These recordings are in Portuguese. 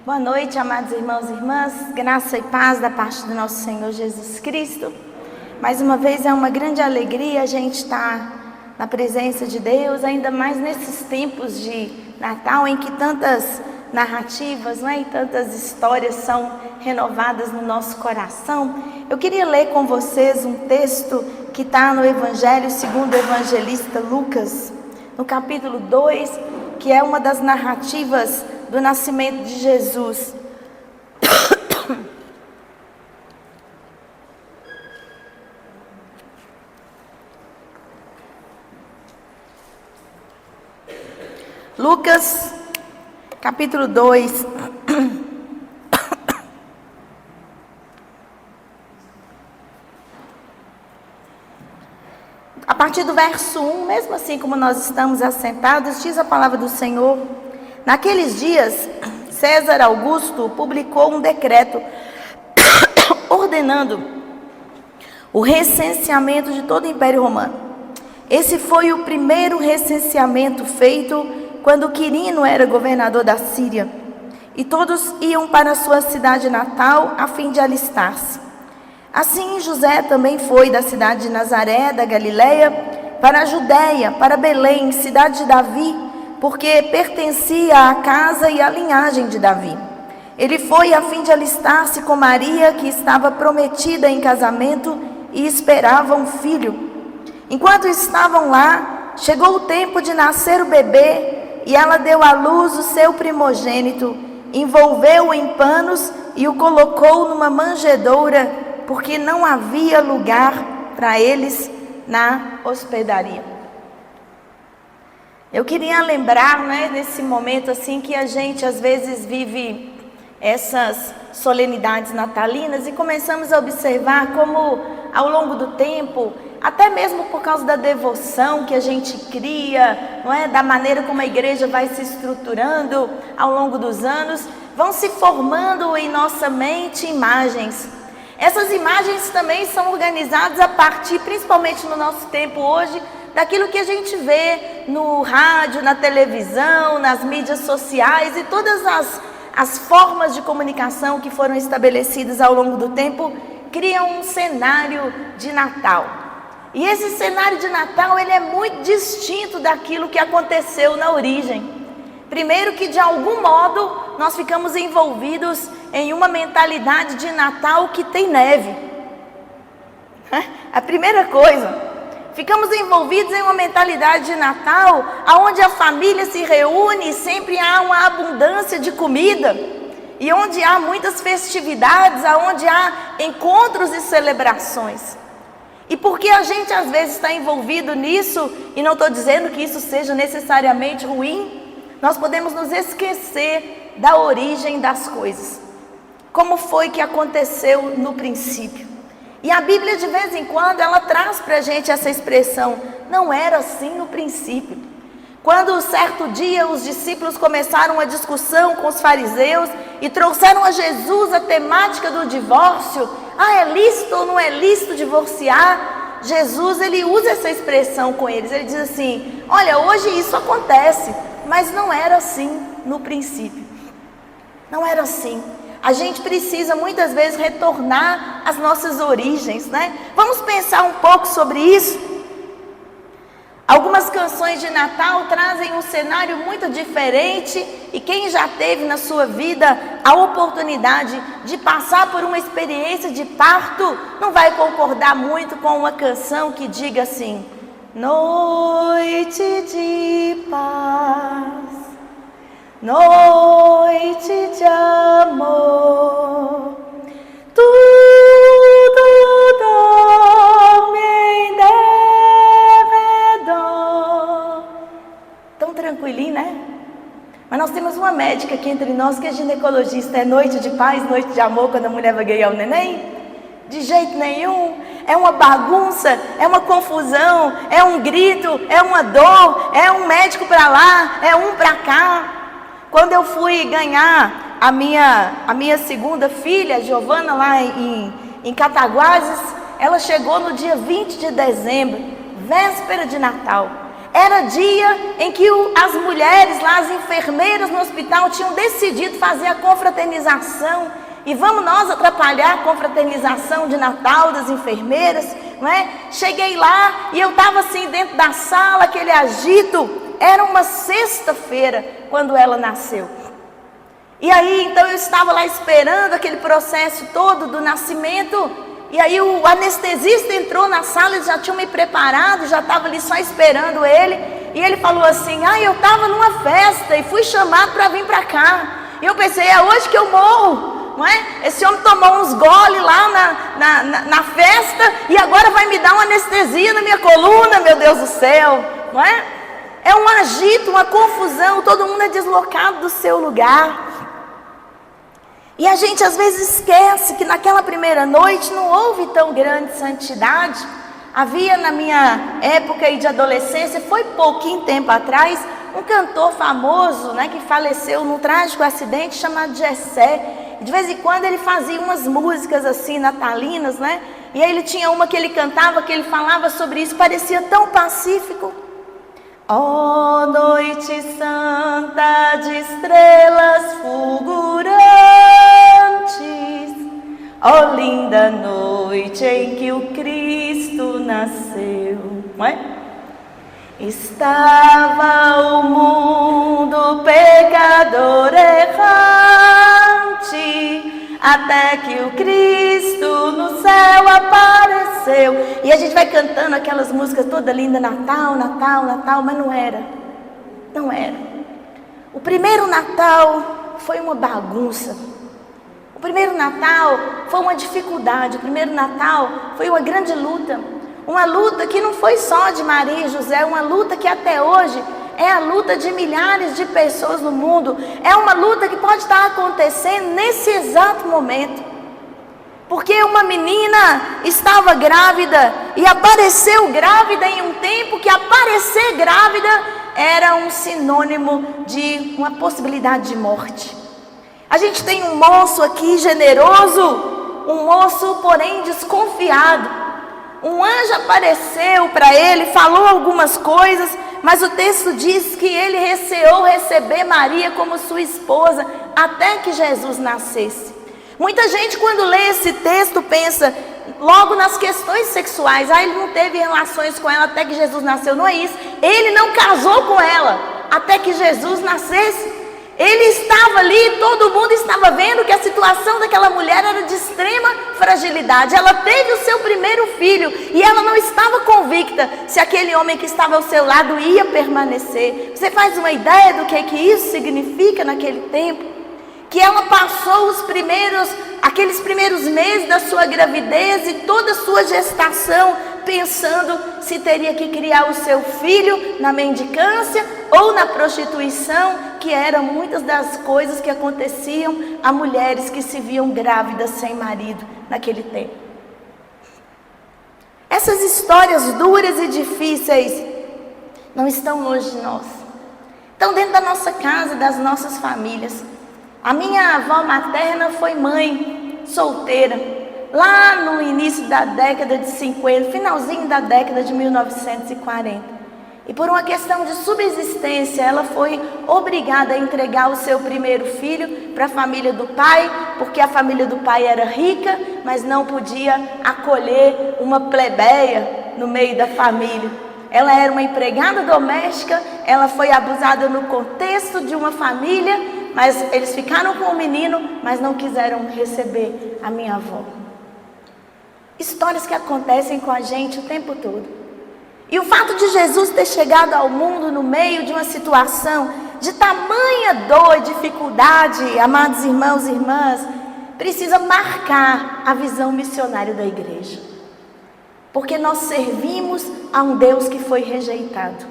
Boa noite, amados irmãos e irmãs, graça e paz da parte do nosso Senhor Jesus Cristo. Mais uma vez é uma grande alegria a gente estar na presença de Deus, ainda mais nesses tempos de Natal em que tantas narrativas, e tantas histórias são renovadas no nosso coração. Eu queria ler com vocês um texto que está no Evangelho segundo o evangelista Lucas, no capítulo 2, que é uma das narrativas do nascimento de Jesus. Lucas, capítulo 2. A partir do verso 1, mesmo assim como nós estamos assentados, diz a palavra do Senhor: naqueles dias, César Augusto publicou um decreto ordenando o recenseamento de todo o Império Romano. Esse foi o primeiro recenseamento feito quando Quirino era governador da Síria, e todos iam para a sua cidade natal a fim de alistar-se. Assim José também foi da cidade de Nazaré, da Galileia, para a Judéia, para Belém, cidade de Davi, porque pertencia à casa e à linhagem de Davi. Ele foi a fim de alistar-se com Maria, que estava prometida em casamento e esperava um filho. Enquanto estavam lá, chegou o tempo de nascer o bebê, e ela deu à luz o seu primogênito, envolveu-o em panos e o colocou numa manjedoura, porque não havia lugar para eles na hospedaria. Eu queria lembrar, nesse momento assim, que a gente às vezes vive essas solenidades natalinas e começamos a observar como ao longo do tempo, até mesmo por causa da devoção que a gente cria, da maneira como a igreja vai se estruturando ao longo dos anos, vão se formando em nossa mente imagens. Essas imagens também são organizadas a partir, principalmente no nosso tempo hoje, daquilo que a gente vê no rádio, na televisão, nas mídias sociais e todas as formas de comunicação que foram estabelecidas ao longo do tempo criam um cenário de Natal. E esse cenário de Natal, ele é muito distinto daquilo que aconteceu na origem. Primeiro que, de algum modo, nós ficamos envolvidos em uma mentalidade de Natal que tem neve. A primeira coisa, ficamos envolvidos em uma mentalidade de Natal onde a família se reúne e sempre há uma abundância de comida. E onde há muitas festividades, onde há encontros e celebrações. E porque a gente às vezes está envolvido nisso, e não estou dizendo que isso seja necessariamente ruim, nós podemos nos esquecer da origem das coisas. Como foi que aconteceu no princípio? E a Bíblia de vez em quando ela traz para a gente essa expressão: não era assim no princípio. Quando certo dia os discípulos começaram uma discussão com os fariseus e trouxeram a Jesus a temática do divórcio, é lícito ou não é lícito divorciar? Jesus, ele usa essa expressão com eles, ele diz assim: olha, hoje isso acontece, mas não era assim no princípio. Não era assim. A gente precisa muitas vezes retornar às nossas origens, Vamos pensar um pouco sobre isso. Algumas canções de Natal trazem um cenário muito diferente, e quem já teve na sua vida a oportunidade de passar por uma experiência de parto, não vai concordar muito com uma canção que diga assim: noite de paz, noite de amor, tudo dorme em derredor. Tão tranquilinho, Mas nós temos uma médica aqui entre nós que é ginecologista. É noite de paz, noite de amor quando a mulher vai ganhar o neném? De jeito nenhum. É uma bagunça, é uma confusão, é um grito, é uma dor, é um médico para lá, é um para cá. Quando eu fui ganhar a minha segunda filha, Giovana, lá em Cataguases, ela chegou no dia 20 de dezembro, véspera de Natal. Era dia em que as mulheres lá, as enfermeiras no hospital, tinham decidido fazer a confraternização. E vamos nós atrapalhar a confraternização de Natal das enfermeiras, não é? Cheguei lá e eu estava assim dentro da sala, aquele agito. Era uma sexta-feira quando ela nasceu. E aí então eu estava lá esperando aquele processo todo do nascimento. E aí o anestesista entrou na sala, eles já tinham me preparado, já estava ali só esperando ele. E ele falou assim: eu estava numa festa e fui chamado para vir para cá. E eu pensei, é hoje que eu morro, não é? Esse homem tomou uns gole lá na festa e agora vai me dar uma anestesia na minha coluna, meu Deus do céu, não é? É um agito, uma confusão, todo mundo é deslocado do seu lugar. E a gente às vezes esquece que naquela primeira noite não houve tão grande santidade. Havia na minha época aí de adolescência, foi pouquinho tempo atrás, um cantor famoso, né, que faleceu num trágico acidente chamado Gessé. De vez em quando ele fazia umas músicas assim natalinas, né? E aí ele tinha uma que ele cantava, que ele falava sobre isso, parecia tão pacífico. Ó noite santa de estrelas fulgurantes, ó linda noite em que o Cristo nasceu, não é? Estava o mundo pecador errante, até que o Cristo no céu apareceu. E a gente vai cantando aquelas músicas toda linda, Natal, Natal, Natal, mas não era. Não era. O primeiro Natal foi uma bagunça. O primeiro Natal foi uma dificuldade. O primeiro Natal foi uma grande luta. Uma luta que não foi só de Maria e José, uma luta que até hoje é a luta de milhares de pessoas no mundo. É uma luta que pode estar acontecendo nesse exato momento. Porque uma menina estava grávida e apareceu grávida em um tempo que aparecer grávida era um sinônimo de uma possibilidade de morte. A gente tem um moço aqui generoso, um moço porém desconfiado. Um anjo apareceu para ele, falou algumas coisas, mas o texto diz que ele receou receber Maria como sua esposa até que Jesus nascesse. Muita gente quando lê esse texto pensa logo nas questões sexuais. Ele não teve relações com ela até que Jesus nasceu. Não é isso. Ele não casou com ela até que Jesus nascesse. Ele estava ali, todo mundo estava vendo que a situação daquela mulher era de extrema fragilidade. Ela teve o seu primeiro filho e ela não estava convicta se aquele homem que estava ao seu lado ia permanecer. Você faz uma ideia do que isso significa naquele tempo? Que ela passou aqueles primeiros meses da sua gravidez e toda a sua gestação pensando se teria que criar o seu filho na mendicância ou na prostituição, que eram muitas das coisas que aconteciam a mulheres que se viam grávidas sem marido naquele tempo. Essas histórias duras e difíceis não estão longe de nós. Estão dentro da nossa casa, das nossas famílias. A minha avó materna foi mãe solteira, lá no início da década de 50, finalzinho da década de 1940. E por uma questão de subsistência, ela foi obrigada a entregar o seu primeiro filho para a família do pai, porque a família do pai era rica, mas não podia acolher uma plebeia no meio da família. Ela era uma empregada doméstica, ela foi abusada no contexto de uma família, mas eles ficaram com o menino, mas não quiseram receber a minha avó. Histórias que acontecem com a gente o tempo todo. E o fato de Jesus ter chegado ao mundo no meio de uma situação de tamanha dor e dificuldade, amados irmãos e irmãs, precisa marcar a visão missionária da igreja. Porque nós servimos a um Deus que foi rejeitado.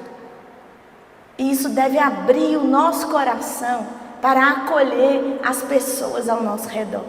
E isso deve abrir o nosso coração para acolher as pessoas ao nosso redor.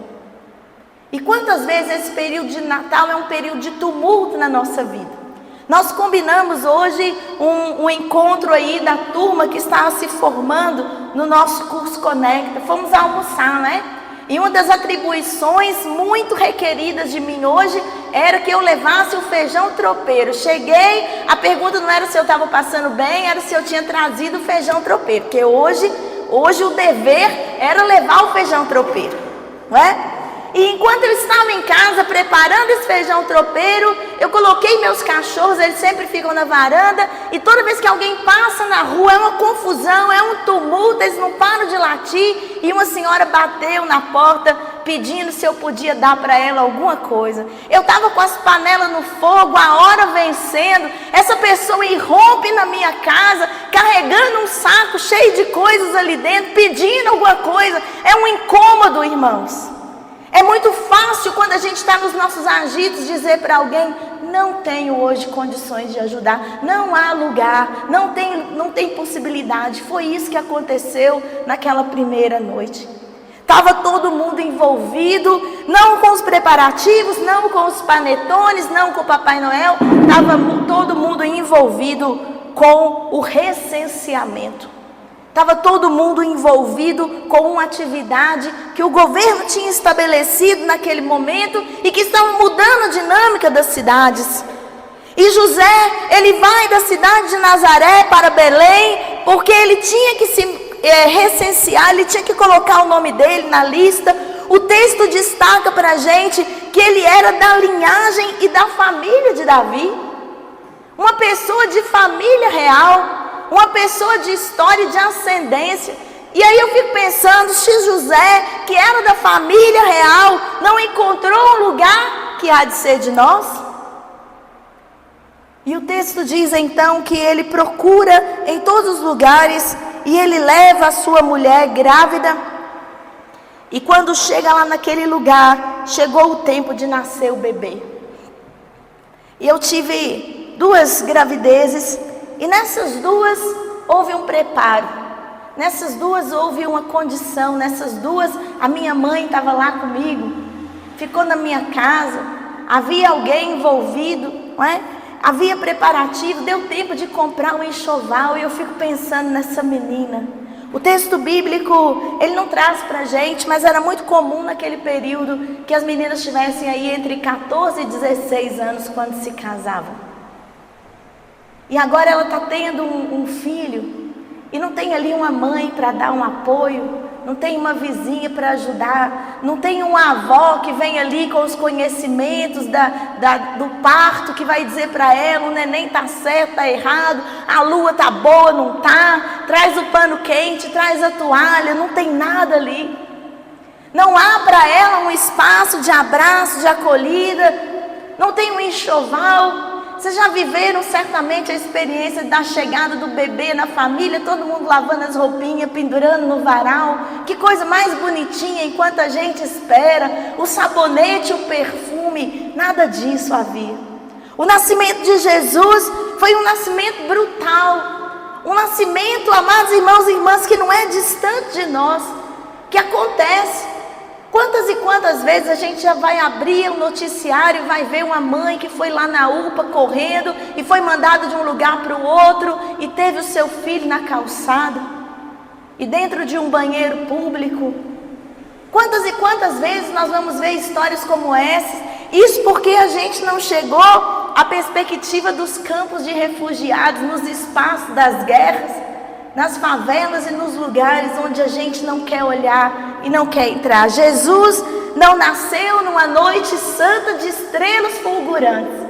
E quantas vezes esse período de Natal é um período de tumulto na nossa vida? Nós combinamos hoje um encontro aí da turma que estava se formando no nosso curso Conecta. Fomos almoçar, né? E uma das atribuições muito requeridas de mim hoje era que eu levasse o feijão tropeiro. Cheguei, a pergunta não era se eu estava passando bem, era se eu tinha trazido o feijão tropeiro. Porque hoje o dever era levar o feijão tropeiro, não é? E enquanto eu estava em casa preparando esse feijão tropeiro, eu coloquei meus cachorros, eles sempre ficam na varanda, e toda vez que alguém passa na rua é uma confusão, é um tumulto, eles não param de latir, e uma senhora bateu na porta pedindo se eu podia dar para ela alguma coisa. Eu estava com as panelas no fogo, a hora vencendo, essa pessoa irrompe na minha casa, carregando um saco cheio de coisas ali dentro, pedindo alguma coisa. É um incômodo, irmãos. É muito fácil quando a gente está nos nossos agitos dizer para alguém: não tenho hoje condições de ajudar, não há lugar, não tem possibilidade. Foi isso que aconteceu naquela primeira noite. Estava todo mundo envolvido, não com os preparativos, não com os panetones, não com o Papai Noel. Estava todo mundo envolvido com o recenseamento. Estava todo mundo envolvido com uma atividade que o governo tinha estabelecido naquele momento e que estava mudando a dinâmica das cidades. E José, ele vai da cidade de Nazaré para Belém, porque ele tinha que se recensear, ele tinha que colocar o nome dele na lista. O texto destaca para a gente que ele era da linhagem e da família de Davi. Uma pessoa de família real. Uma pessoa de história e de ascendência. E aí eu fico pensando, se José, que era da família real, não encontrou um lugar que há de ser de nós? E o texto diz então que ele procura em todos os lugares e ele leva a sua mulher grávida. E quando chega lá naquele lugar, chegou o tempo de nascer o bebê. E eu tive 2 gravidezes. E nessas 2 houve um preparo, nessas 2 houve uma condição, nessas 2 a minha mãe estava lá comigo, ficou na minha casa, havia alguém envolvido, não é? Havia preparativo, deu tempo de comprar um enxoval, e eu fico pensando nessa menina. O texto bíblico, ele não traz pra gente, mas era muito comum naquele período que as meninas tivessem aí entre 14 e 16 anos quando se casavam. E agora ela está tendo um filho, e não tem ali uma mãe para dar um apoio, não tem uma vizinha para ajudar, não tem uma avó que vem ali com os conhecimentos do parto, que vai dizer para ela: o neném está certo, está errado, a lua está boa, não está, traz o pano quente, traz a toalha, não tem nada ali. Não há para ela um espaço de abraço, de acolhida, não tem um enxoval. Vocês já viveram certamente a experiência da chegada do bebê na família, todo mundo lavando as roupinhas, pendurando no varal. Que coisa mais bonitinha enquanto a gente espera. O sabonete, o perfume, nada disso havia. O nascimento de Jesus foi um nascimento brutal. Um nascimento, amados irmãos e irmãs, que não é distante de nós, que acontece. Quantas e quantas vezes a gente já vai abrir um noticiário e vai ver uma mãe que foi lá na UPA correndo e foi mandada de um lugar para o outro e teve o seu filho na calçada e dentro de um banheiro público. Quantas e quantas vezes nós vamos ver histórias como essas? Isso porque a gente não chegou à perspectiva dos campos de refugiados, nos espaços das guerras, nas favelas e nos lugares onde a gente não quer olhar e não quer entrar. Jesus não nasceu numa noite santa de estrelas fulgurantes.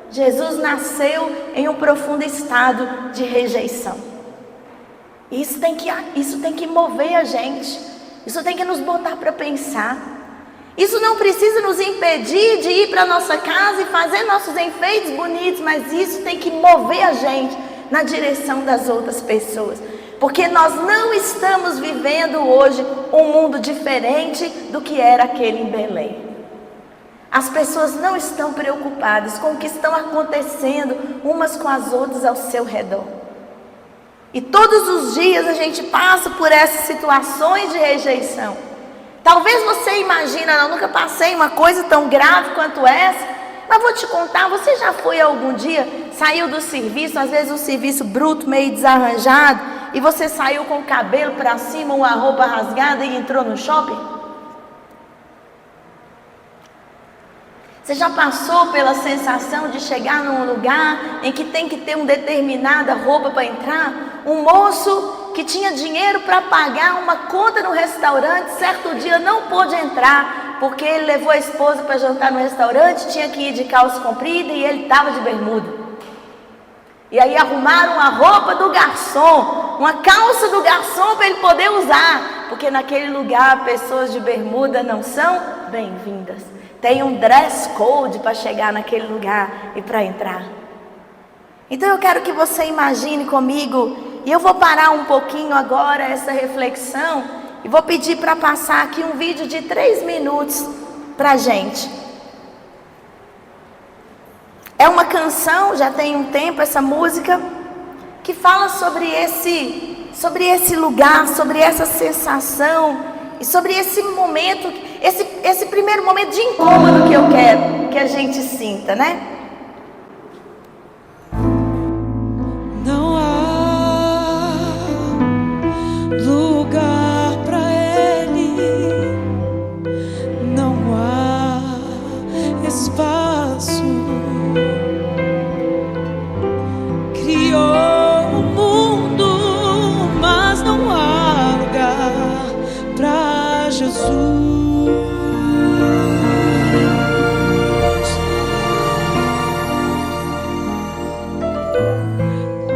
Jesus nasceu em um profundo estado de rejeição. Isso tem que mover a gente. Isso tem que nos botar para pensar. Isso não precisa nos impedir de ir para nossa casa e fazer nossos enfeites bonitos, mas isso tem que mover a gente na direção das outras pessoas. Porque nós não estamos vivendo hoje um mundo diferente do que era aquele em Belém. As pessoas não estão preocupadas com o que estão acontecendo umas com as outras ao seu redor. E todos os dias a gente passa por essas situações de rejeição. Talvez você imagina: não, nunca passei uma coisa tão grave quanto essa. Mas vou te contar, você já foi algum dia, saiu do serviço, às vezes um serviço bruto, meio desarranjado, e você saiu com o cabelo para cima, uma roupa rasgada e entrou no shopping? Você já passou pela sensação de chegar num lugar em que tem que ter uma determinada roupa para entrar? Um moço que tinha dinheiro para pagar uma conta no restaurante, certo dia não pôde entrar, porque ele levou a esposa para jantar no restaurante, tinha que ir de calça comprida e ele estava de bermuda. E aí arrumaram a roupa do garçom, uma calça do garçom para ele poder usar, porque naquele lugar pessoas de bermuda não são bem-vindas. Tem um dress code para chegar naquele lugar e para entrar. Então eu quero que você imagine comigo, e eu vou parar um pouquinho agora essa reflexão, e vou pedir para passar aqui um vídeo de 3 minutos para a gente. É uma canção, já tem um tempo essa música, que fala sobre esse lugar, sobre essa sensação, e sobre esse momento, esse primeiro momento de incômodo que eu quero que a gente sinta, né? Não há lugar para ele, não há espaço. Criou o mundo, mas não há lugar para Jesus.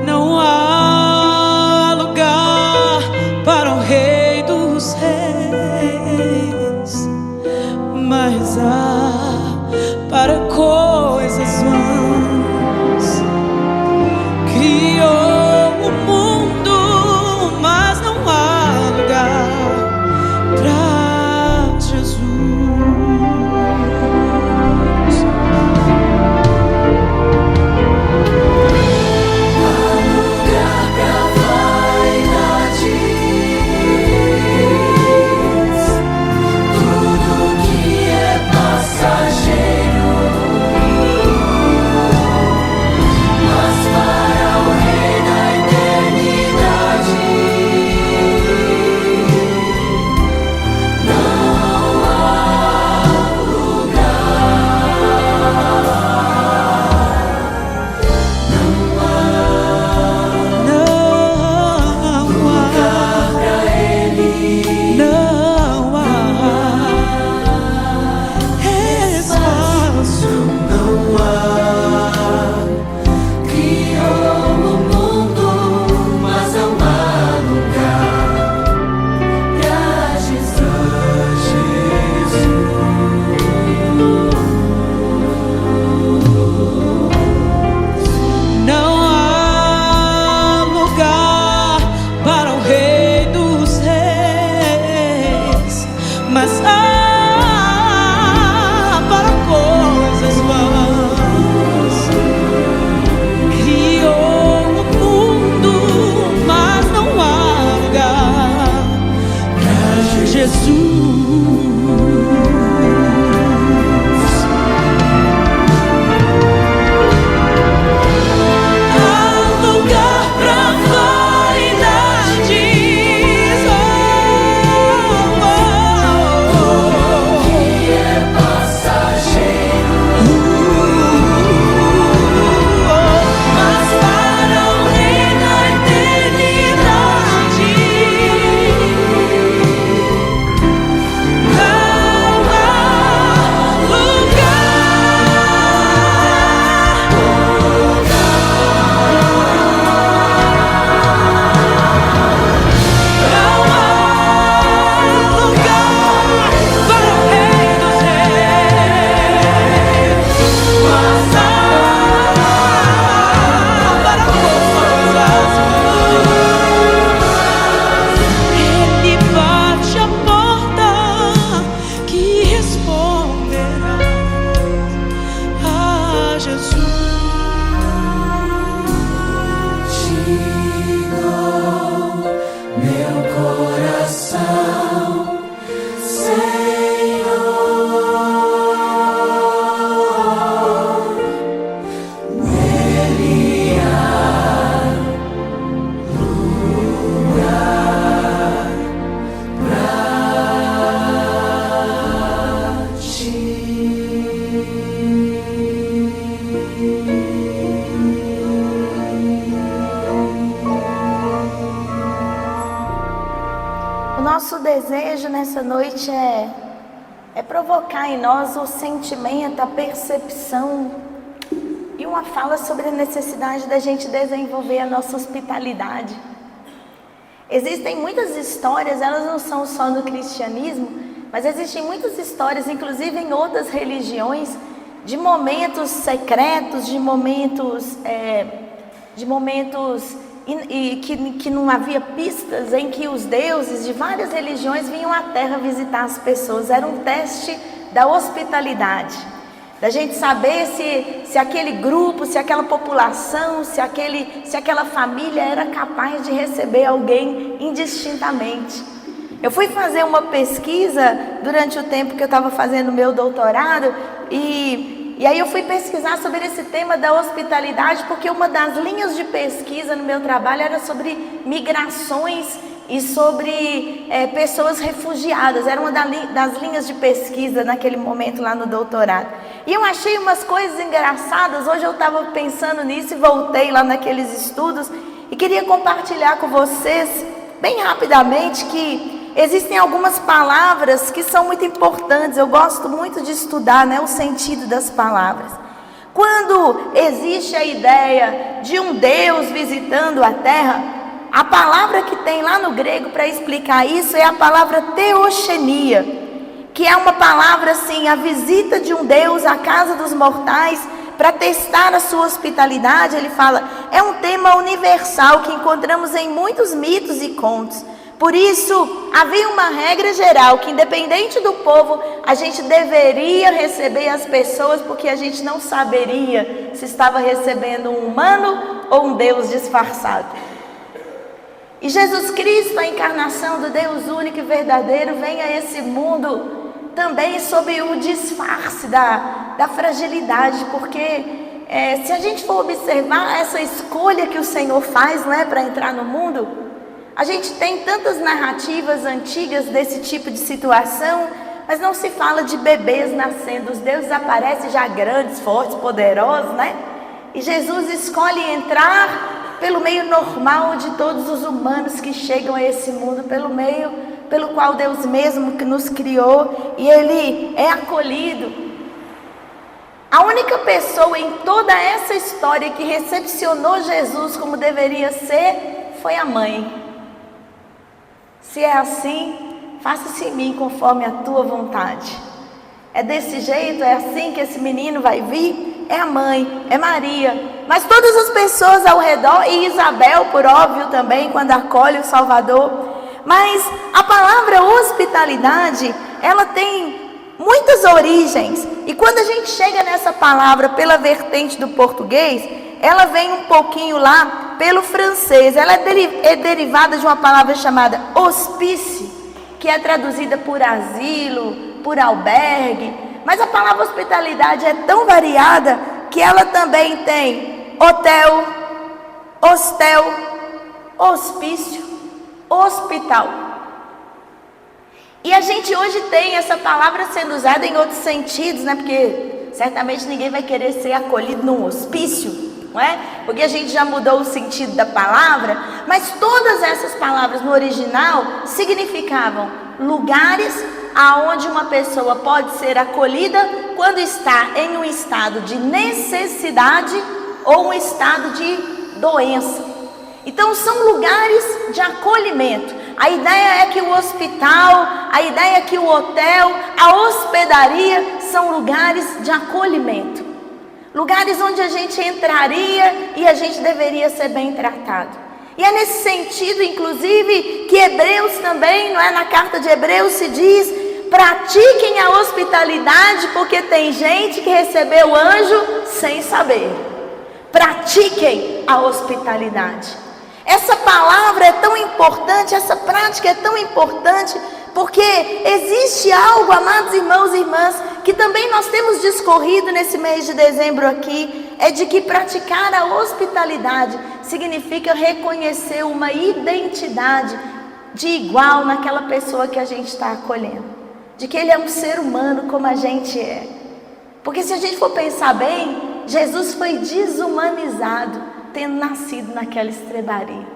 Não há lugar para o Rei dos Reis, mas há para coisas vãs. Criou o mundo, mas não há lugar para Jesus. Mas há para coisas vãs. Criou o mundo, mas não há lugar para Jesus. O nosso desejo nessa noite é provocar em nós o sentimento, a percepção e uma fala sobre a necessidade da gente desenvolver a nossa hospitalidade. Existem muitas histórias, elas não são só no cristianismo, mas existem muitas histórias, inclusive em outras religiões, de momentos secretos, de momentos que não havia pistas, em que os deuses de várias religiões vinham à terra visitar as pessoas. Era um teste da hospitalidade, da gente saber se aquele grupo, se aquela população, se aquela família era capaz de receber alguém indistintamente. Eu fui fazer uma pesquisa durante o tempo que eu estava fazendo meu doutorado e aí eu fui pesquisar sobre esse tema da hospitalidade, porque uma das linhas de pesquisa no meu trabalho era sobre migrações e sobre pessoas refugiadas. Era uma das linhas de pesquisa naquele momento lá no doutorado. E eu achei umas coisas engraçadas. Hoje eu estava pensando nisso e voltei lá naqueles estudos e queria compartilhar com vocês bem rapidamente que existem algumas palavras que são muito importantes. Eu gosto muito de estudar, o sentido das palavras. Quando existe a ideia de um Deus visitando a terra, a palavra que tem lá no grego para explicar isso é a palavra teoxenia, que é uma palavra assim, a visita de um Deus à casa dos mortais para testar a sua hospitalidade. Ele fala, é um tema universal que encontramos em muitos mitos e contos. Por isso, havia uma regra geral que, independente do povo, a gente deveria receber as pessoas, porque a gente não saberia se estava recebendo um humano ou um Deus disfarçado. E Jesus Cristo, a encarnação do Deus único e verdadeiro, vem a esse mundo também sob o disfarce da fragilidade, porque se a gente for observar essa escolha que o Senhor faz, para entrar no mundo, a gente tem tantas narrativas antigas desse tipo de situação, mas não se fala de bebês nascendo. Os deuses aparecem já grandes, fortes, poderosos, E Jesus escolhe entrar pelo meio normal de todos os humanos que chegam a esse mundo, pelo meio pelo qual Deus mesmo que nos criou, e Ele é acolhido. A única pessoa em toda essa história que recepcionou Jesus como deveria ser, foi a mãe. Se é assim, faça-se em mim conforme a tua vontade. É desse jeito, é assim que esse menino vai vir? É a mãe, é Maria. Mas todas as pessoas ao redor, e Isabel, por óbvio também, quando acolhe o Salvador. Mas a palavra hospitalidade, ela tem muitas origens. E quando a gente chega nessa palavra pela vertente do português, ela vem um pouquinho lá pelo francês. Ela é derivada de uma palavra chamada hospício, que é traduzida por asilo, por albergue. Mas a palavra hospitalidade é tão variada que ela também tem hotel, hostel, hospício, hospital. E a gente hoje tem essa palavra sendo usada em outros sentidos, Porque certamente ninguém vai querer ser acolhido num hospício, não é? Porque a gente já mudou o sentido da palavra, mas todas essas palavras no original significavam lugares aonde uma pessoa pode ser acolhida quando está em um estado de necessidade ou um estado de doença. Então são lugares de acolhimento. A ideia é que o hospital, a ideia é que o hotel, a hospedaria são lugares de acolhimento. Lugares onde a gente entraria e a gente deveria ser bem tratado. E é nesse sentido, inclusive, que Hebreus também, na carta de Hebreus se diz: pratiquem a hospitalidade, porque tem gente que recebeu o anjo sem saber. Pratiquem a hospitalidade. Essa palavra é tão importante, essa prática é tão importante, porque existe algo, amados irmãos e irmãs, que também nós temos discorrido nesse mês de dezembro aqui, é de que praticar a hospitalidade significa reconhecer uma identidade de igual naquela pessoa que a gente está acolhendo, de que ele é um ser humano como a gente é. Porque se a gente for pensar bem, Jesus foi desumanizado tendo nascido naquela estrebaria.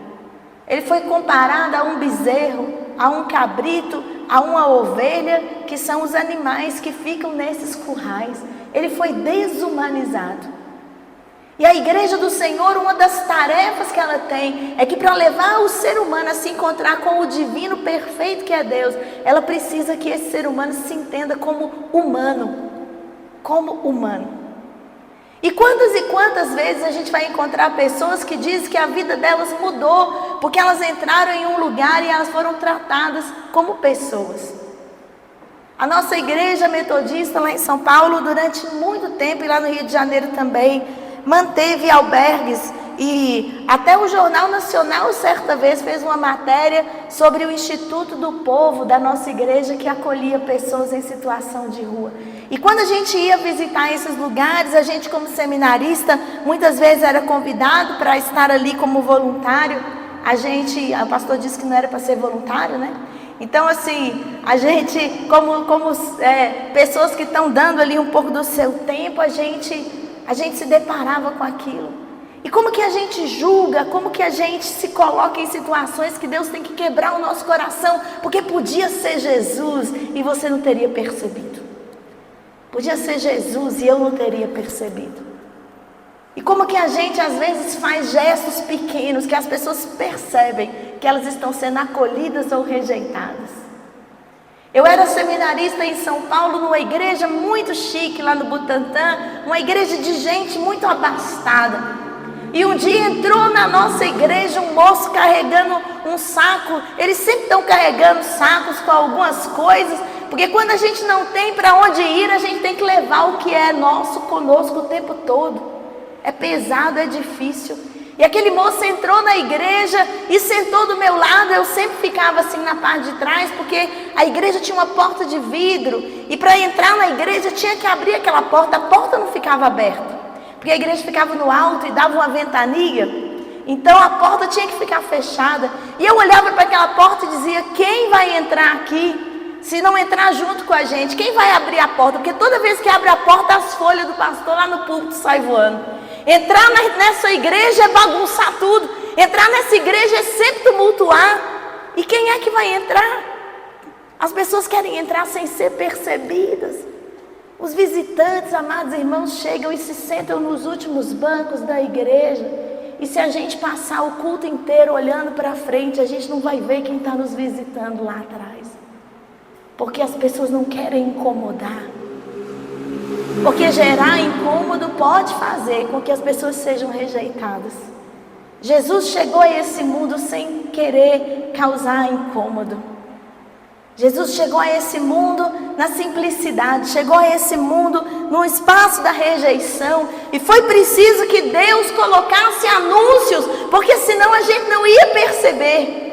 Ele foi comparado a um bezerro, a um cabrito, a uma ovelha, que são os animais que ficam nesses currais. Ele foi desumanizado. E a igreja do Senhor, uma das tarefas que ela tem, é que para levar o ser humano a se encontrar com o divino perfeito que é Deus, ela precisa que esse ser humano se entenda como humano. Como humano. E quantas vezes a gente vai encontrar pessoas que dizem que a vida delas mudou, porque elas entraram em um lugar e elas foram tratadas como pessoas. A nossa igreja metodista lá em São Paulo, durante muito tempo, e lá no Rio de Janeiro também, manteve albergues, e até o Jornal Nacional certa vez fez uma matéria sobre o Instituto do Povo da nossa igreja, que acolhia pessoas em situação de rua. E quando a gente ia visitar esses lugares, a gente como seminarista, muitas vezes era convidado para estar ali como voluntário. O pastor disse que não era para ser voluntário, né? Então assim, a gente como pessoas que estão dando ali um pouco do seu tempo, a gente se deparava com aquilo. E como que a gente julga, como que a gente se coloca em situações que Deus tem que quebrar o nosso coração, porque podia ser Jesus e você não teria percebido. Podia ser Jesus e eu não teria percebido. E como que a gente às vezes faz gestos pequenos que as pessoas percebem que elas estão sendo acolhidas ou rejeitadas. Eu era seminarista em São Paulo, numa igreja muito chique lá no Butantã, uma igreja de gente muito abastada. E um dia entrou na nossa igreja um moço carregando um saco. Eles sempre estão carregando sacos com algumas coisas, porque quando a gente não tem para onde ir, a gente tem que levar o que é nosso conosco o tempo todo. É pesado, é difícil. E aquele moço entrou na igreja e sentou do meu lado. Eu sempre ficava assim na parte de trás, porque a igreja tinha uma porta de vidro. E para entrar na igreja tinha que abrir aquela porta. A porta não ficava aberta, porque a igreja ficava no alto e dava uma ventania. Então a porta tinha que ficar fechada. E eu olhava para aquela porta e dizia: quem vai entrar aqui se não entrar junto com a gente? Quem vai abrir a porta? Porque toda vez que abre a porta, as folhas do pastor lá no púlpito saem voando. Entrar nessa igreja é bagunçar tudo. Entrar nessa igreja é sempre tumultuar. E quem é que vai entrar? As pessoas querem entrar sem ser percebidas. Os visitantes, amados irmãos, chegam e se sentam nos últimos bancos da igreja. E se a gente passar o culto inteiro olhando para frente, a gente não vai ver quem está nos visitando lá atrás. Porque as pessoas não querem incomodar. Porque gerar incômodo pode fazer com que as pessoas sejam rejeitadas. Jesus chegou a esse mundo sem querer causar incômodo. Jesus chegou a esse mundo na simplicidade, chegou a esse mundo no espaço da rejeição. E foi preciso que Deus colocasse anúncios, porque senão a gente não ia perceber.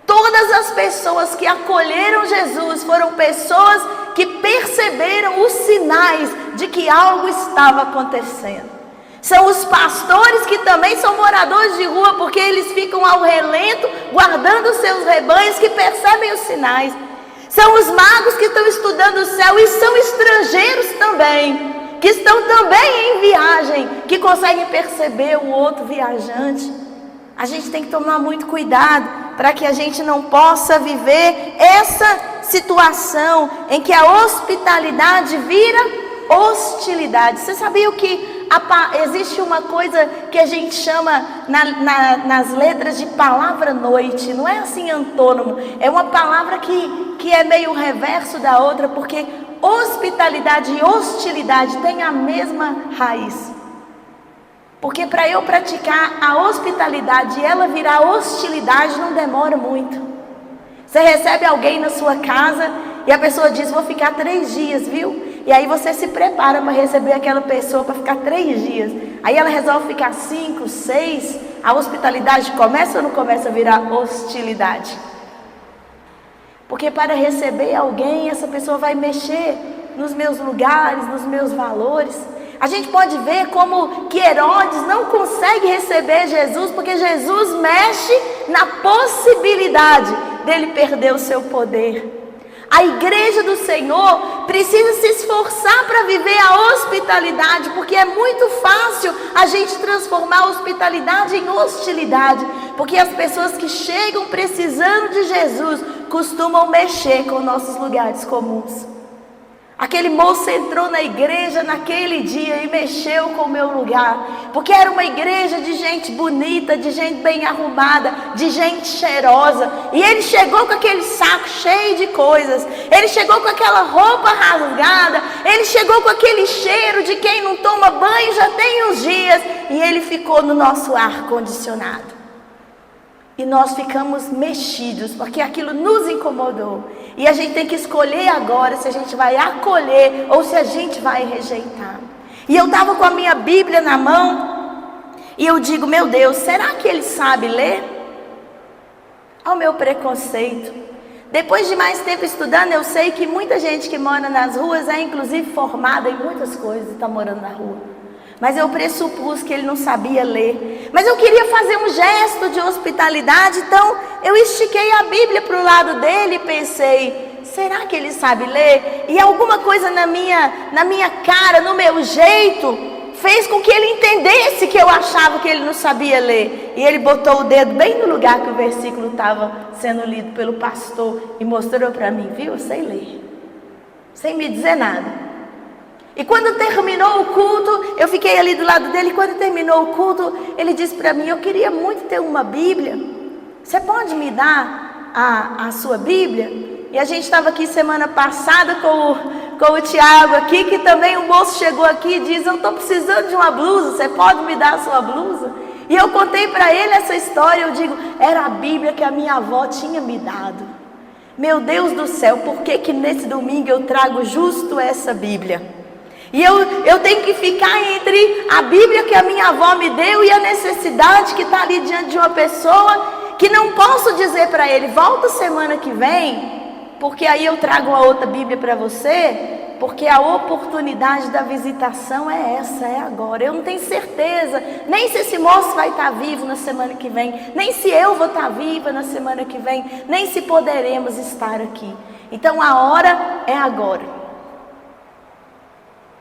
Todas as pessoas que acolheram Jesus foram pessoas que perceberam os sinais de que algo estava acontecendo. São os pastores que também são moradores de rua, porque eles ficam ao relento, guardando os seus rebanhos, que percebem os sinais. São os magos que estão estudando o céu e são estrangeiros também, que estão também em viagem, que conseguem perceber o outro viajante. A gente tem que tomar muito cuidado para que a gente não possa viver essa situação em que a hospitalidade vira hostilidade. Você sabia que existe uma coisa que a gente chama nas letras de palavra noite? Não é assim antônimo, é uma palavra que é meio o reverso da outra, porque hospitalidade e hostilidade têm a mesma raiz. Porque para eu praticar a hospitalidade e ela virar hostilidade não demora muito. Você recebe alguém na sua casa e a pessoa diz: vou ficar 3 dias, viu? E aí você se prepara para receber aquela pessoa para ficar 3 dias. Aí ela resolve ficar 5, 6. A hospitalidade começa ou não começa a virar hostilidade? Porque para receber alguém, essa pessoa vai mexer nos meus lugares, nos meus valores. A gente pode ver como que Herodes não consegue receber Jesus, porque Jesus mexe na possibilidade dele perder o seu poder. A igreja do Senhor precisa se esforçar para viver a hospitalidade, porque é muito fácil a gente transformar a hospitalidade em hostilidade, porque as pessoas que chegam precisando de Jesus costumam mexer com nossos lugares comuns. Aquele moço entrou na igreja naquele dia e mexeu com o meu lugar, porque era uma igreja de gente bonita, de gente bem arrumada, de gente cheirosa, e ele chegou com aquele saco cheio de coisas, ele chegou com aquela roupa rasgada, ele chegou com aquele cheiro de quem não toma banho já tem uns dias, e ele ficou no nosso ar-condicionado. E nós ficamos mexidos, porque aquilo nos incomodou. E a gente tem que escolher agora se a gente vai acolher ou se a gente vai rejeitar. E eu estava com a minha Bíblia na mão, e eu digo, meu Deus, será que ele sabe ler? Ao meu preconceito. Depois de mais tempo estudando, eu sei que muita gente que mora nas ruas é inclusive formada em muitas coisas e está morando na rua. Mas eu pressupus que ele não sabia ler. Mas eu queria fazer um gesto de hospitalidade, então eu estiquei a Bíblia para o lado dele e pensei, será que ele sabe ler? E alguma coisa na minha cara, no meu jeito, fez com que ele entendesse que eu achava que ele não sabia ler. E ele botou o dedo bem no lugar que o versículo estava sendo lido pelo pastor e mostrou para mim, viu? Eu sei ler, sem me dizer nada. E quando terminou o culto, eu fiquei ali do lado dele, e quando terminou o culto, ele disse para mim, eu queria muito ter uma Bíblia, você pode me dar a sua Bíblia? E a gente estava aqui semana passada com o Tiago aqui, que também o moço chegou aqui e disse, eu estou precisando de uma blusa, você pode me dar a sua blusa? E eu contei para ele essa história, eu digo, era a Bíblia que a minha avó tinha me dado. Meu Deus do céu, por que nesse domingo eu trago justo essa Bíblia? E eu tenho que ficar entre a Bíblia que a minha avó me deu e a necessidade que está ali diante de uma pessoa, que não posso dizer para ele, volta semana que vem, porque aí eu trago uma outra Bíblia para você, porque a oportunidade da visitação é essa, é agora. Eu não tenho certeza, nem se esse moço vai estar vivo na semana que vem, nem se eu vou estar viva na semana que vem, nem se poderemos estar aqui. Então a hora é agora.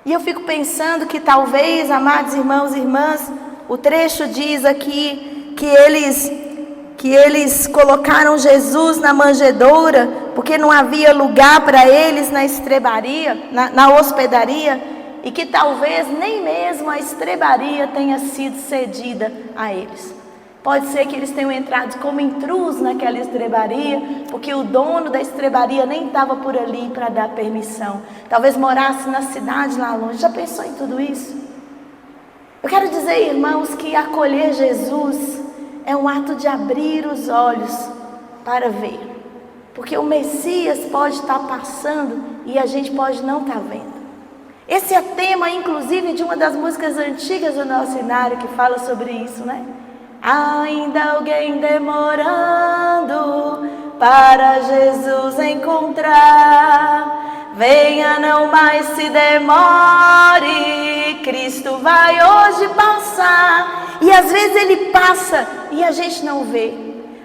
E eu fico pensando que talvez, amados irmãos e irmãs, o trecho diz aqui que eles colocaram Jesus na manjedoura, porque não havia lugar para eles na estrebaria, na hospedaria, e que talvez nem mesmo a estrebaria tenha sido cedida a eles. Pode ser que eles tenham entrado como intrusos naquela estrebaria, porque o dono da estrebaria nem estava por ali para dar permissão. Talvez morasse na cidade lá longe. Já pensou em tudo isso? Eu quero dizer, irmãos, que acolher Jesus é um ato de abrir os olhos para ver. Porque o Messias pode estar passando e a gente pode não estar vendo. Esse é tema, inclusive, de uma das músicas antigas do nosso cenário que fala sobre isso, né? Ainda alguém demorando para Jesus encontrar, venha, não mais se demore, Cristo vai hoje passar. E às vezes ele passa e a gente não vê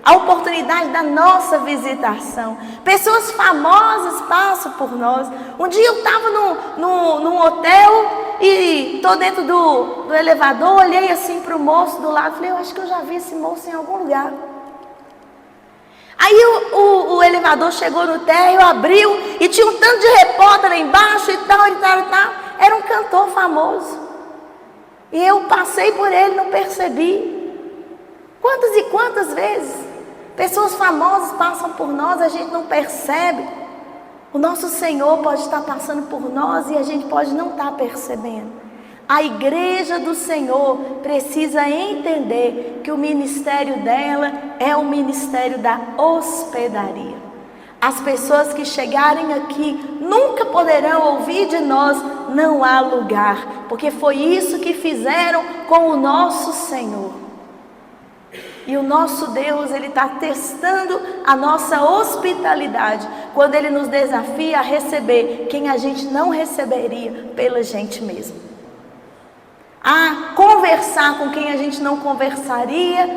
a oportunidade da nossa visitação. Pessoas famosas passam por nós. Um dia eu estava num hotel e estou dentro do elevador, olhei assim para o moço do lado, falei, eu acho que eu já vi esse moço em algum lugar. Aí o elevador chegou no térreo, abriu e tinha um tanto de repórter lá embaixo e tal. Era um cantor famoso. E eu passei por ele, não percebi. Quantas e quantas vezes pessoas famosas passam por nós, a gente não percebe. O nosso Senhor pode estar passando por nós e a gente pode não estar percebendo. A igreja do Senhor precisa entender que o ministério dela é o ministério da hospedaria. As pessoas que chegarem aqui nunca poderão ouvir de nós, não há lugar, porque foi isso que fizeram com o nosso Senhor. E o nosso Deus, Ele está testando a nossa hospitalidade, quando Ele nos desafia a receber quem a gente não receberia pela gente mesmo. A conversar com quem a gente não conversaria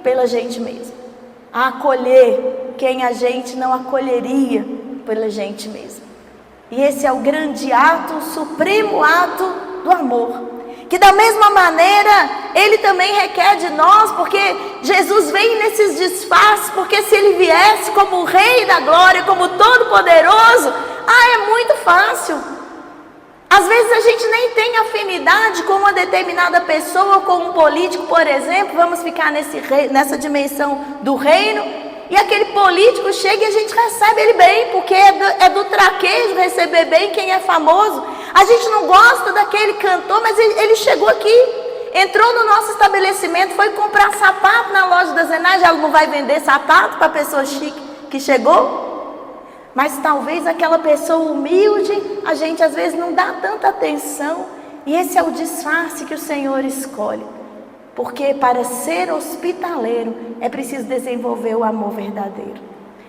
pela gente mesmo. A acolher quem a gente não acolheria pela gente mesmo. E esse é o grande ato, o supremo ato do amor. Que da mesma maneira, Ele também requer de nós, porque Jesus vem nesses disfarces, porque se Ele viesse como o Rei da Glória, como Todo-Poderoso, é muito fácil. Às vezes a gente nem tem afinidade com uma determinada pessoa, com um político, por exemplo, vamos ficar nessa dimensão do reino, e aquele político chega e a gente recebe ele bem, porque é do traquejo receber bem quem é famoso. A gente não gosta daquele cantor, mas ele chegou aqui, entrou no nosso estabelecimento, foi comprar sapato na loja da Zenage. Ela não vai vender sapato para a pessoa chique que chegou? Mas talvez aquela pessoa humilde, a gente às vezes não dá tanta atenção. E esse é o disfarce que o Senhor escolhe. Porque para ser hospitaleiro é preciso desenvolver o amor verdadeiro.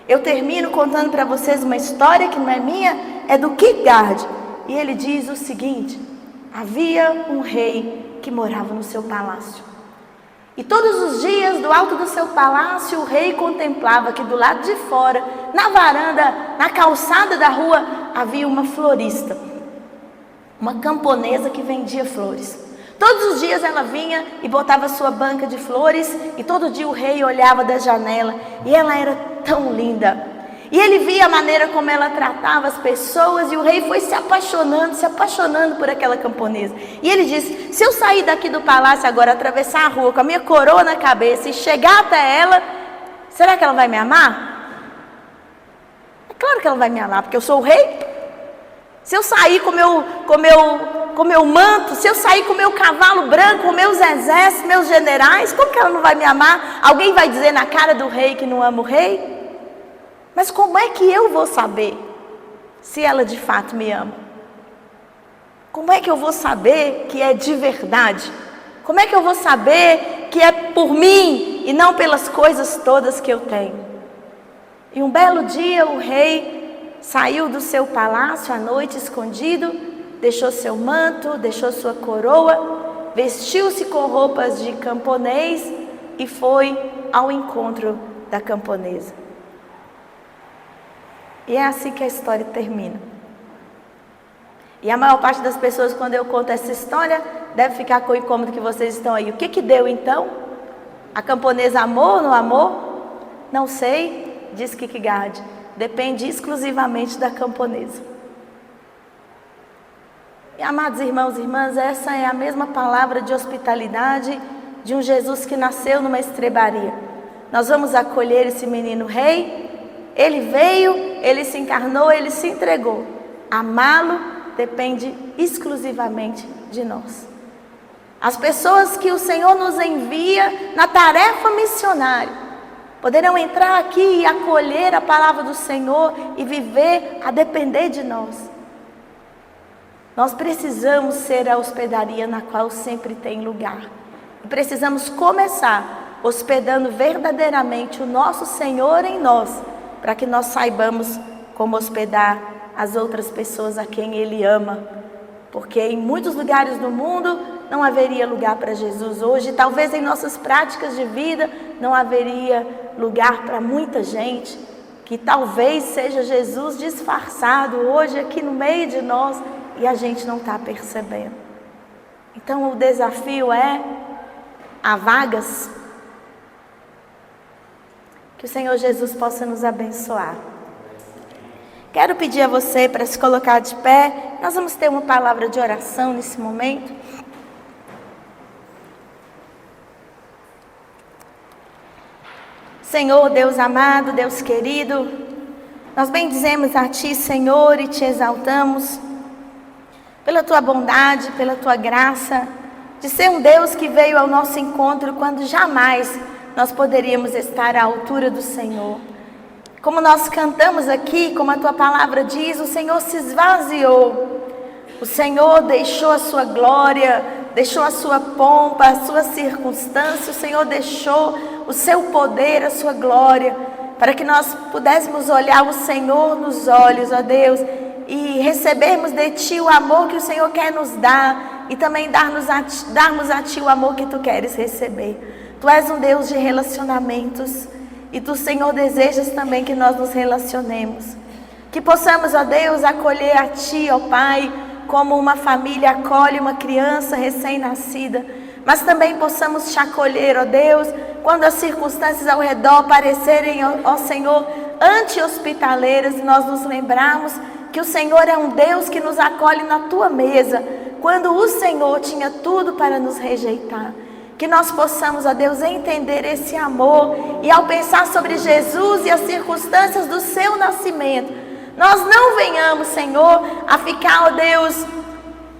Eu termino contando para vocês uma história que não é minha, é do Kierkegaard. E ele diz o seguinte: havia um rei que morava no seu palácio. E todos os dias, do alto do seu palácio, o rei contemplava que do lado de fora, na varanda, na calçada da rua, havia uma florista, uma camponesa que vendia flores. Todos os dias ela vinha e botava sua banca de flores, e todo dia o rei olhava da janela, e ela era tão linda. E ele via a maneira como ela tratava as pessoas, e o rei foi se apaixonando por aquela camponesa. E ele disse: se eu sair daqui do palácio agora, atravessar a rua com a minha coroa na cabeça e chegar até ela, será que ela vai me amar? É claro que ela vai me amar, porque eu sou o rei. Se eu sair com meu manto, se eu sair com meu cavalo branco, com meus exércitos, meus generais, como que ela não vai me amar? Alguém vai dizer na cara do rei que não ama o rei? Mas como é que eu vou saber se ela de fato me ama? Como é que eu vou saber que é de verdade? Como é que eu vou saber que é por mim e não pelas coisas todas que eu tenho? E um belo dia o rei saiu do seu palácio à noite escondido, deixou seu manto, deixou sua coroa, vestiu-se com roupas de camponês e foi ao encontro da camponesa. E é assim que a história termina. E a maior parte das pessoas, quando eu conto essa história, deve ficar com o incômodo que vocês estão aí. O que deu então? A camponesa amou ou não amou? Não sei, diz Kierkegaard. Depende exclusivamente da camponesa. E, amados irmãos e irmãs, essa é a mesma palavra de hospitalidade de um Jesus que nasceu numa estrebaria. Nós vamos acolher esse menino rei. Ele veio, ele se encarnou, ele se entregou. Amá-lo depende exclusivamente de nós. As pessoas que o Senhor nos envia na tarefa missionária poderão entrar aqui e acolher a palavra do Senhor e viver a depender de nós. Nós precisamos ser a hospedaria na qual sempre tem lugar. E precisamos começar hospedando verdadeiramente o nosso Senhor em nós, para que nós saibamos como hospedar as outras pessoas a quem Ele ama. Porque em muitos lugares do mundo não haveria lugar para Jesus hoje. Talvez em nossas práticas de vida não haveria lugar para muita gente. Que talvez seja Jesus disfarçado hoje aqui no meio de nós e a gente não está percebendo. Então o desafio é: há vagas? Que o Senhor Jesus possa nos abençoar. Quero pedir a você para se colocar de pé. Nós vamos ter uma palavra de oração nesse momento. Senhor, Deus amado, Deus querido, nós bendizemos a Ti, Senhor, e Te exaltamos pela Tua bondade, pela Tua graça, de ser um Deus que veio ao nosso encontro quando jamais nós poderíamos estar à altura do Senhor. Como nós cantamos aqui, como a Tua palavra diz, o Senhor se esvaziou. O Senhor deixou a Sua glória, deixou a Sua pompa, a Sua circunstância. O Senhor deixou o Seu poder, a Sua glória, para que nós pudéssemos olhar o Senhor nos olhos, ó Deus, e recebermos de Ti o amor que o Senhor quer nos dar, e também darmos a Ti o amor que Tu queres receber. Tu és um Deus de relacionamentos, e Tu, Senhor, desejas também que nós nos relacionemos. Que possamos, ó Deus, acolher a Ti, ó Pai, como uma família acolhe uma criança recém-nascida. Mas também possamos Te acolher, ó Deus, quando as circunstâncias ao redor parecerem, ó Senhor, anti-hospitaleiras, e nós nos lembrarmos que o Senhor é um Deus que nos acolhe na Tua mesa, quando o Senhor tinha tudo para nos rejeitar. Que nós possamos, ó Deus, entender esse amor, e ao pensar sobre Jesus e as circunstâncias do Seu nascimento, nós não venhamos, Senhor, a ficar, ó Deus,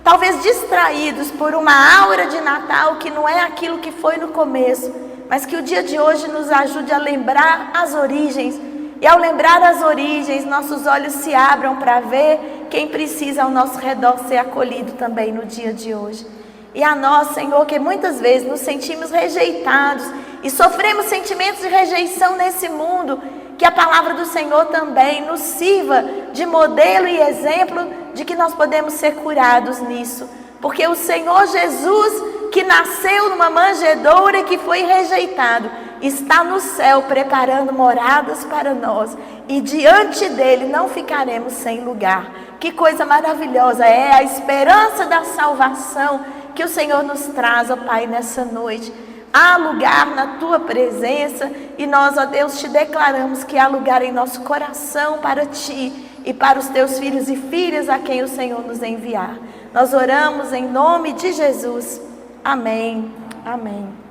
talvez distraídos por uma aura de Natal que não é aquilo que foi no começo, mas que o dia de hoje nos ajude a lembrar as origens. E ao lembrar as origens, nossos olhos se abram para ver quem precisa ao nosso redor ser acolhido também no dia de hoje. E a nós, Senhor, que muitas vezes nos sentimos rejeitados e sofremos sentimentos de rejeição nesse mundo, que a palavra do Senhor também nos sirva de modelo e exemplo de que nós podemos ser curados nisso. Porque o Senhor Jesus, que nasceu numa manjedoura e que foi rejeitado, está no céu preparando moradas para nós. E diante dele não ficaremos sem lugar. Que coisa maravilhosa é a esperança da salvação que o Senhor nos traz, ó Pai, nessa noite. Há lugar na Tua presença e nós, ó Deus, Te declaramos que há lugar em nosso coração para Ti e para os Teus filhos e filhas a quem o Senhor nos enviar. Nós oramos em nome de Jesus. Amém. Amém.